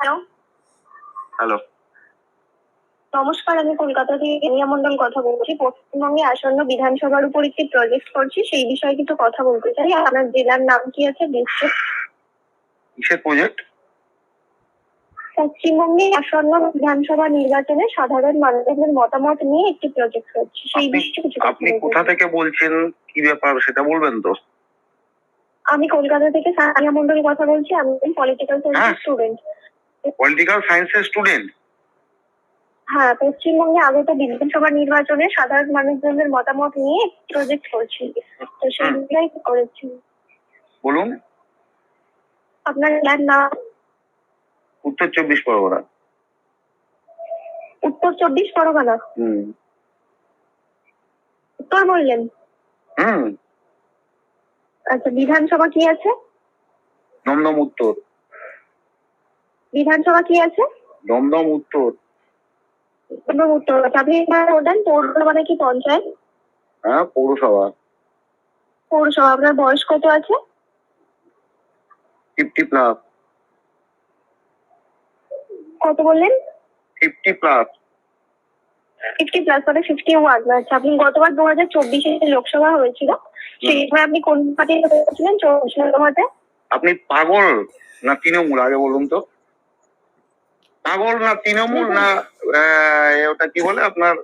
Hello. Hello. নমস্কার, আমি কলকাতা থেকে কেনিয়া মন্ডল কথা বলছি। পশ্চিমবঙ্গে আসন্ন বিধানসভার উপর একটি প্রজেক্ট করছি, সেই বিষয়ে কিছু কথা বলতে চাই। আপনার জেলার নাম কি আছে? ডিস্ট্রিক্ট? কিসের প্রজেক্ট? পশ্চিমবঙ্গে আসন্ন বিধানসভা নির্বাচনে সাধারণ মানুষের মতামত নিয়ে একটি প্রজেক্ট করছি, সেই বিষয়ে কিছু কথা আপনি বলতে কোথা চাই। থেকে বলছেন, কি ব্যাপার সেটা বলবেন তো? আমি কলকাতা থেকে কেনিয়া মন্ডল কথা বলছি। আমি পলিটিক্যাল সায়েন্সের স্টুডেন্ট। পলিটিক্যাল সায়েন্সের স্টুডেন্ট? হ্যাঁ, পশ্চিমবঙ্গে আগত বিধানসভা নির্বাচনে সাধারণ মানুষজনের মতামত নিয়ে প্রজেক্ট করছি, তো সেই বিষয়ে করেছি। বলুন। আপনার জেলার নাম? উত্তর 24 পরগনা। উত্তর 24 পরগনা? উত্তর বললেন? আচ্ছা, বিধানসভা কি আছে? দমদম উত্তর। বিধানসভা কি আছে? দমদম উত্তর। দমদম উত্তর। আপনি ওটান পৌরসভা নাকি পঞ্চায়েত? হ্যাঁ, পৌরসভা। পৌরসভা। আপনার বয়স কত আছে? 50 প্লাস। কত বললেন? 50 প্লাস। 50 প্লাস মানে 51। আচ্ছা, আপনি গতবার 2024-এ লোকসভা হয়েছিল, সেই সময় আপনি কোন পার্টিতে করেছিলেন? 24 লোকসভাতে। আপনি পাগল না তৃণমূল আগে বলুন তো? পাগল না তৃণমূল না ওটা কি বলে আপনার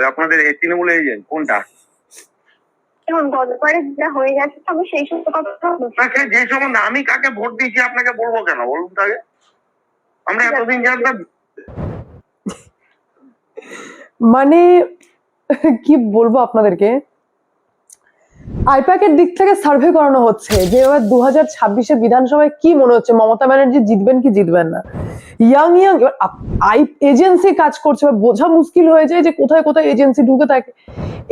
আপনাদের তৃণমূল এজেন্ট কোনটা? দেখুন, গতবারে যেটা হয়ে গেছে আমি সেই সব কথা যে সম্বন্ধে আমি কাকে ভোট দিয়েছি আপনাকে বলবো কেন বলুন তো আগে? আমরা এতদিন জানতাম। মানে কি বলবো আপনাদেরকে, আইপ্যাকের দিক থেকে সার্ভে করানো হচ্ছে যে এবার 2026-এ বিধানসভায় কি মনে হচ্ছে, মমতা ব্যানার্জি জিতবেন কি জিতবেন না। ইয়াং এজেন্সি কাজ করছে, বোঝা মুশকিল হয়ে যায় যে কোথায় কোথায় এজেন্সি ঢুকে থাকে।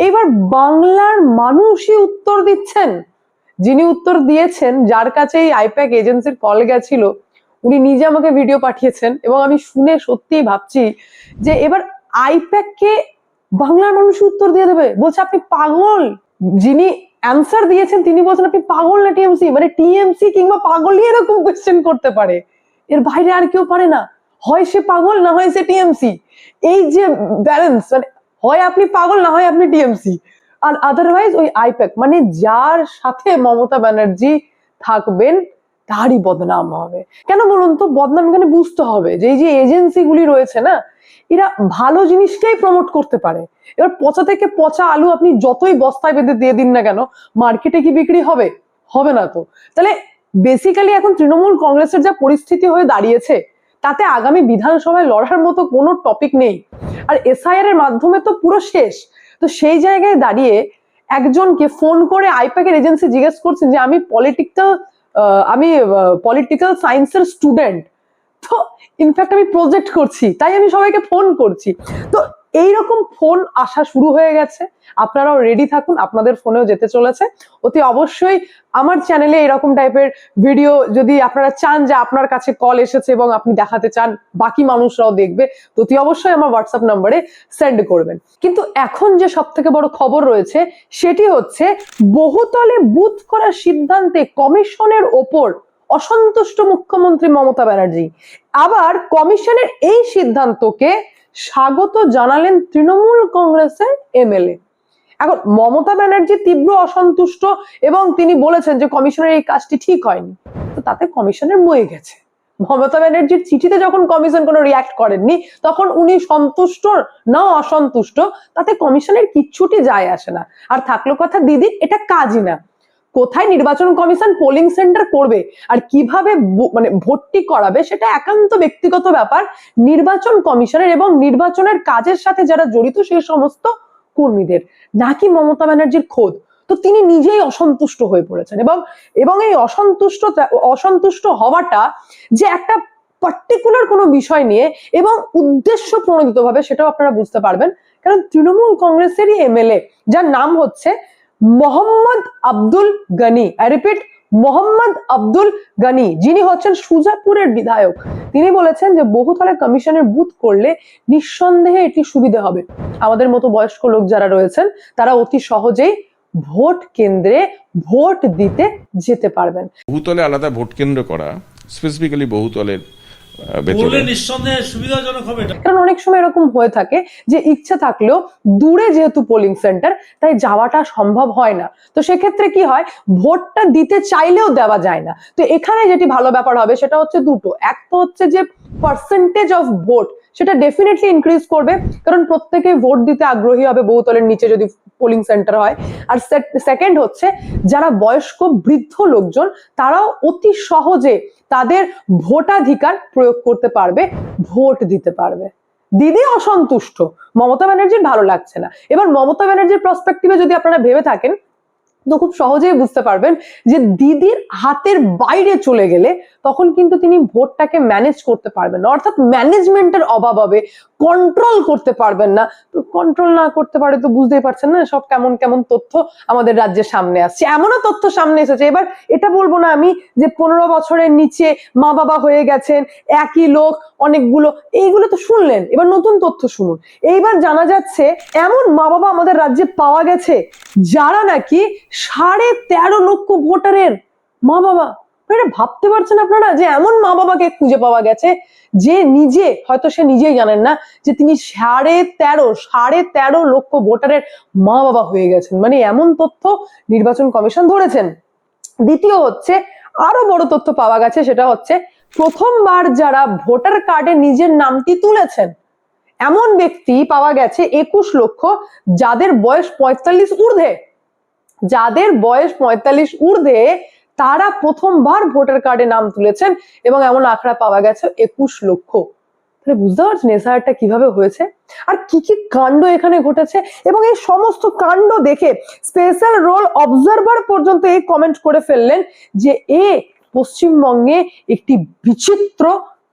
এবার বাংলার মানুষই উত্তর দিচ্ছেন। যিনি উত্তর দিয়েছেন, যার কাছে এই আইপ্যাক এজেন্সির কল গেছিল, উনি নিজে আমাকে ভিডিও পাঠিয়েছেন এবং আমি শুনে সত্যিই ভাবছি যে এবার আইপ্যাককে বাংলার মানুষ উত্তর দিয়ে দেবে। বলছে আপনি পাগল। যিনি অ্যান্সার দিয়েছেন তিনি বলছেন আপনি পাগল না টিএমসি। মানে টিএমসি কিংবা পাগলই এরকম কোয়েশ্চেন করতে পারে, এর বাইরে আর কেউ পারে না। হয় সে পাগল না হয় সে টিএমসি। এই যে ব্যালেন্স, মানে হয় আপনি পাগল না হয় আপনি টিএমসি, আর আদারওয়াইজ ওই আইপ্যাক, মানে যার সাথে মমতা ব্যানার্জি থাকবেন তারই বদনাম হবে। কেন বলুন তো? বদনাম এখানে বুঝতে হবে যে এই যে এজেন্সি গুলি রয়েছে না, এরা ভালো জিনিসটাই প্রমোট করতে পারে। এবার পচা থেকে পচা আলু আপনি যতই বস্তায় বেঁধে দিয়ে দিন না কেন, মার্কেটে কি বিক্রি হবে? হবে না তো। তাহলে বেসিক্যালি এখন তৃণমূল কংগ্রেসের যা পরিস্থিতি হয়ে দাঁড়িয়েছে, তাতে আগামী বিধানসভায় লড়ার মতো কোনো টপিক নেই। আর এসআইআর এর মাধ্যমে তো পুরো শেষ। তো সেই জায়গায় দাঁড়িয়ে একজনকে ফোন করে আইপ্যাকের এজেন্সি জিজ্ঞেস করছে যে আমি পলিটিক্যাল সায়েন্সের স্টুডেন্ট, তো ইনফ্যাক্ট আমি প্রজেক্ট করছি, তাই আমি সবাইকে ফোন করছি। তো এইরকম ফোন আসা শুরু হয়ে গেছে। আপনারাও রেডি থাকুন, আপনাদের ফোনেও যেতে চলেছে। অতি অবশ্যই আমার চ্যানেলে এরকম টাইপের ভিডিও যদি আপনারা চান যে আপনার কাছে কল এসেছে এবং আপনি দেখাতে চান বাকি মানুষরাও দেখবে, তো অতি অবশ্যই আমার হোয়াটসঅ্যাপ নম্বরে সেন্ড করবেন। কিন্তু এখন যে সব থেকে বড় খবর রয়েছে সেটি হচ্ছে বহুতলে বুথ করার সিদ্ধান্তে কমিশনের ওপর অসন্তুষ্ট মুখ্যমন্ত্রী মমতা ব্যানার্জি। আবার কমিশনের এই সিদ্ধান্তকে স্বাগত জানালেন তৃণমূল কংগ্রেসের এমএলএ। এখন মমতা ব্যানার্জি তীব্র অসন্তুষ্ট এবং তিনি বলেছেন যে কমিশনের এই কাজটি ঠিক হয়নি। তো তাতে কমিশনের বয়ে গেছে। মমতা ব্যানার্জির চিঠিতে যখন কমিশন কোনো রিয়াক্ট করেননি, তখন উনি সন্তুষ্ট না অসন্তুষ্ট তাতে কমিশনের কিচ্ছুটি যায় আসে না। আর থাকলো কথা দিদি, এটা কাজই না। কোথায় নির্বাচন কমিশন পোলিং সেন্টার করবে আর কিভাবে মানে ভোটটি করাবে সেটা একান্ত ব্যক্তিগত ব্যাপার নির্বাচন কমিশনের এবং নির্বাচনের কাজের সাথে যারা জড়িত সেই সমস্ত কর্মীদের, নাকি মমতা ব্যানার্জির খোদ। তো তিনি নিজেই অসন্তুষ্ট হয়ে পড়েছেন এবং এই অসন্তুষ্ট হওয়াটা যে একটা পার্টিকুলার কোনো বিষয় নিয়ে এবং উদ্দেশ্য প্রণোদিত ভাবে, সেটাও আপনারা বুঝতে পারবেন। কারণ তৃণমূল কংগ্রেসেরই এমএলএ, যার নাম হচ্ছে মোহাম্মদ আব্দুল গনি, আই রিপিট মোহাম্মদ আব্দুল গনি, যিনি হচ্ছেন সুজাপুরের বিধায়ক, তিনি বলেছেন যে বহুতলে কমিশনের বুথ করলে নিঃসন্দেহে এটি সুবিধা হবে। আমাদের মতো বয়স্ক লোক যারা রয়েছেন তারা অতি সহজেই ভোট কেন্দ্রে ভোট দিতে যেতে পারবেন। বহুতলে আলাদা ভোট কেন্দ্র করা স্পেসিফিক্যালি বহুতলের ভেতরে। বললে নিঃসন্দেহে সুবিধাজনক হবে এটা। কারণ অনেক সময় এরকম হয়ে থাকে যে ইচ্ছা থাকলেও দূরে যেহেতু পোলিং সেন্টার তাই যাওয়াটা সম্ভব হয় না, তো সেক্ষেত্রে কি হয়, ভোটটা দিতে চাইলেও দেওয়া যায় না। তো এখানে যেটি ভালো ব্যাপার হবে সেটা হচ্ছে দুটো, এক তো হচ্ছে যে পার্সেন্টেজ অফ ভোট সেটা ডেফিনেটলি ইনক্রিজ করবে, কারণ প্রত্যেকে ভোট দিতে আগ্রহী হবে বহুতলের নিচে যদি পোলিং সেন্টার হয়। আর সেকেন্ড হচ্ছে যারা বয়স্ক বৃদ্ধ লোকজন তারাও অতি সহজে তাদের ভোটাধিকার প্রয়োগ করতে পারবে, ভোট দিতে পারবে। দিদি অসন্তুষ্ট, মমতা ব্যানার্জির ভালো লাগছে না। এবার মমতা ব্যানার্জির পার্সপেক্টিভে যদি আপনারা ভেবে থাকেন তো খুব সহজেই বুঝতে পারবেন যে দিদির হাতের বাইরে চলে গেলে তখন কিন্তু তিনি ভোটটাকে ম্যানেজ করতে পারবেন না, অর্থাৎ ম্যানেজমেন্টের অভাব হবে, কন্ট্রোল করতে পারবেন না। তো কন্ট্রোল না করতে পারে তো বুঝতেই পারছেন না সব কেমন কেমন তথ্য আমাদের রাজ্যের সামনে আসছে। এমনও তথ্য সামনে এসেছে, এবার এটা বলবো না আমি যে 15 বছরের নিচে মা বাবা হয়ে গেছেন একই লোক অনেকগুলো, এইগুলো তো শুনলেন, এবার নতুন তথ্য শুনুন। এইবার জানা যাচ্ছে এমন মা বাবা আমাদের রাজ্যে পাওয়া গেছে যারা নাকি 13.5 লক্ষ ভোটারের মা বাবা। এটা ভাবতে পারছেন আপনারা যে এমন মা বাবাকে খুঁজে পাওয়া গেছে যে নিজে হয়তো সে নিজেই জানেন না যে তিনি 13.5 লক্ষ ভোটারের মা বাবা হয়ে গেছেন, মানে এমন তথ্য নির্বাচন কমিশন ধরেছেন। দ্বিতীয় হচ্ছে আরো বড় তথ্য পাওয়া গেছে, সেটা হচ্ছে প্রথমবার যারা ভোটার কার্ডে নিজের নামটি তুলেছেন এমন ব্যক্তি পাওয়া গেছে 21 লক্ষ, যাদের বয়স 45 ঊর্ধ্বে, যাদের বয়স 45 ঊর্ধ্বে তারা প্রথমবার ভোটার কার্ডে নাম তুলেছেন এবং এমন আঁকড়া পাওয়া গেছে 21 লক্ষ। তাহলে বুঝতে পারছেন এসআইআরটা কিভাবে হয়েছে আর কি কি কাণ্ড এখানে ঘটেছে। এবং এই সমস্ত কাণ্ড দেখে স্পেশাল রোল অবজারভার পর্যন্ত এই কমেন্ট করে ফেললেন যে পশ্চিমবঙ্গে একটি বিচিত্র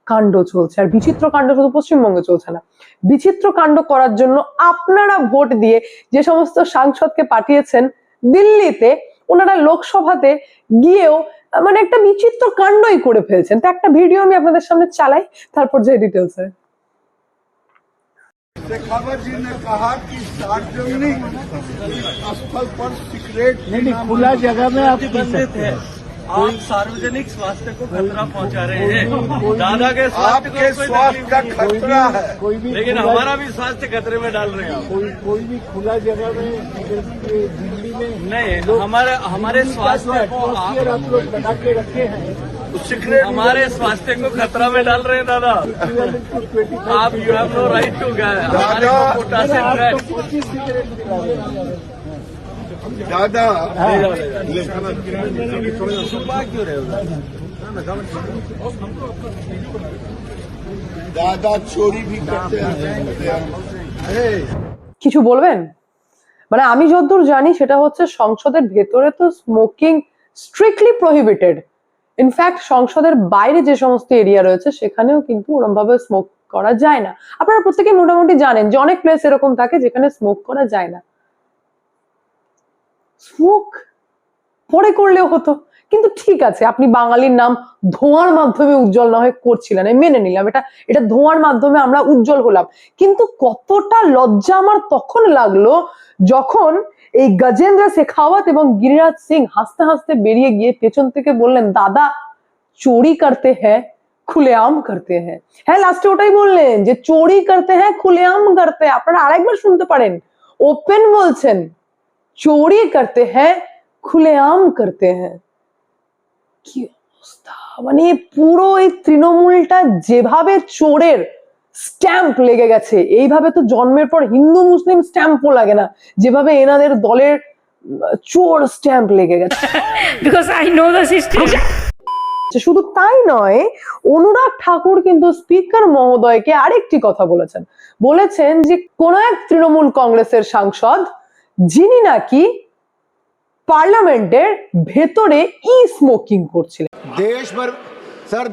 কাণ্ড চলছে। আর বিচিত্র কাণ্ড শুধু পশ্চিমবঙ্গে চলছে না, বিচিত্র কাণ্ড করার জন্য আপনারা ভোট দিয়ে যে সমস্ত সাংসদকে পাঠিয়েছেন দিল্লিতে, ওনারা লোকসভাতে গিয়েও মানে একটা বিচিত্র কাণ্ডই করে ফেলছেন। তো একটা ভিডিও আমি আপনাদের সামনে চালাই, তারপর যে ডিটেলসে। शेखावत जी ने कहा कि सार्वजनिक स्थल पर सिगरेट नहीं खुला जगह में आप बंदित है, आप सार्वजनिक स्वास्थ्य को खतरा पहुंचा रहे हैं। दादा के आपके स्वास्थ्य का खतरा है, लेकिन हमारा भी स्वास्थ्य खतरे में डाल रहे हैं। कोई भी खुला जगह में दिल्ली में नहीं, हमारे स्वास्थ्य को आप लोग बना के रखे हैं, हमारे स्वास्थ्य को खतरा में डाल रहे हैं दादा। आप you have no right to हमारे कोटा से दादा क्यों रहे हो? दादा चोरी भी करते हैं। কিছু বলবেন? মানে আমি যতদূর জানি সেটা হচ্ছে সংসদের ভেতরে তো স্মোকিং স্ট্রিক্টলি প্রহিবিটেড। ইনফ্যাক্ট সংসদের বাইরে যে সমস্ত এরিয়া রয়েছে সেখানেও কিন্তু ওরকম ভাবে স্মোক করা যায় না। আপনারা প্রত্যেকে মোটামুটি জানেন যে অনেক প্লেস এরকম থাকে যেখানে স্মোক করা যায় না। স্মোক পরে করলেও হতো, কিন্তু ঠিক আছে আপনি বাঙালির নাম ধোঁয়ার মাধ্যমে উজ্জ্বল না হয়ে করছিলেন, আমি মেনে নিলাম এটা ধোঁয়ার মাধ্যমে আমরা উজ্জ্বল হলাম। কিন্তু কতটা লজ্জা আমার তখন লাগলো যখন এই গজেন্দ্র শেখাওয়াত এবং গিরিরাজ সিং হাসতে হাসতে বেরিয়ে গিয়ে পেছন থেকে বললেন দাদা চোরি করতে হ্যাঁ খুলেআম করতে হ্যাঁ। হ্যাঁ লাস্টে ওটাই বললেন যে চোরি করতে হ্যাঁ খুলেআম করতে হ্যাঁ। আপনারা আরেকবার শুনতে পারেন, ওপেন বলছেন চোরি করতে হ্যাঁ খুলেআম করতে হ্যাঁ। কি অবস্থা, মানে পুরো এই তৃণমূলটা যেভাবে চোরের স্ট্যাম্প লেগে গেছে, এইভাবে তো জন্মের পর হিন্দু মুসলিম স্ট্যাম্পও লাগে না যেভাবে এনাদের দলের চোর স্ট্যাম্প লেগে গেছে। because I know the system. শুধু তাই নয়, অনুরাগ ঠাকুর কিন্তু স্পিকার মহোদয়কে আরেকটি কথা বলেছেন যে কোন এক তৃণমূল কংগ্রেসের সাংসদ যিনি নাকি পার্লামেন্টের ভেতরে ই স্মোকিং করছিলেন।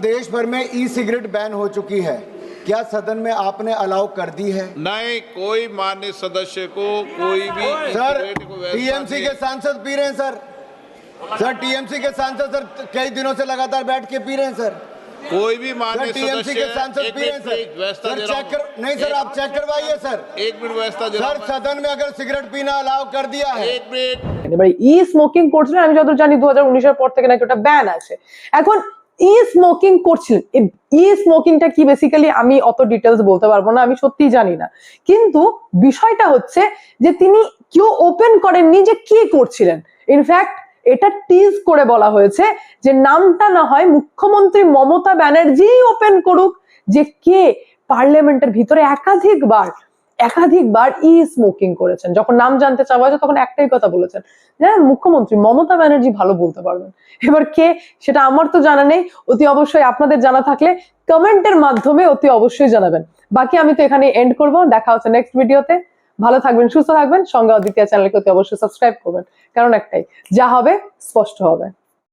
देश भर में ई सिगरेट बैन हो चुकी है, क्या सदन में आपने अलाउ कर दी है? नहीं, कोई मान्य सदस्य को कोई भी सर टीएमसी के सांसद पी रहे हैं सर टीएमसी के सांसद सर कई दिनों से लगातार बैठ के पी रहे हैं सर। कोई भी मान्य टीएमसी के सांसद पी रहे हैं सर चेक कर नहीं सर आप चेक करवाइए सर। एक मिनट व्यवस्था सर सदन में अगर सिगरेट पीना अलाउ कर दिया है। एक मिनट এবার ই স্মোকিং করছিলেন, আমি যত জানি 2019 এর পর থেকে নাকি ওটা ব্যান আছে। এখন ই স্মোকিং করছিলেন। ই স্মোকিংটা কি বেসিক্যালি আমি অত ডিটেলস বলতে পারবো না, আমি সত্যিই জানি না, কিন্তু বিষয়টা হচ্ছে যে তিনি কেউ ওপেন করেননি যে কি করছিলেন। ইনফ্যাক্ট এটা টিজ করে বলা হয়েছে যে নামটা না হয় মুখ্যমন্ত্রী মমতা ব্যানার্জি ওপেন করুক, যে কে পার্লামেন্টের ভিতরে একাধিকবার ই স্মোকিং করেছেন। যখন নাম জানতে চাওয়া হয়েছে তখন একটাই কথা বলেছেন, হ্যাঁ মুখ্যমন্ত্রী মমতা ব্যানার্জি ভালো বলতে পারবেন। এবার কে সেটা আমার তো জানা নেই, অতি অবশ্যই আপনাদের জানা থাকলে কমেন্টের মাধ্যমে অতি অবশ্যই জানাবেন। বাকি আমি তো এখানে এন্ড করব, দেখা হচ্ছে নেক্সট ভিডিওতে। ভালো থাকবেন, সুস্থ থাকবেন, সঙ্গে অদ্বিতীয় চ্যানেলকে অতি অবশ্যই সাবস্ক্রাইব করবেন, কারণ একটাই, যা হবে স্পষ্ট হবে।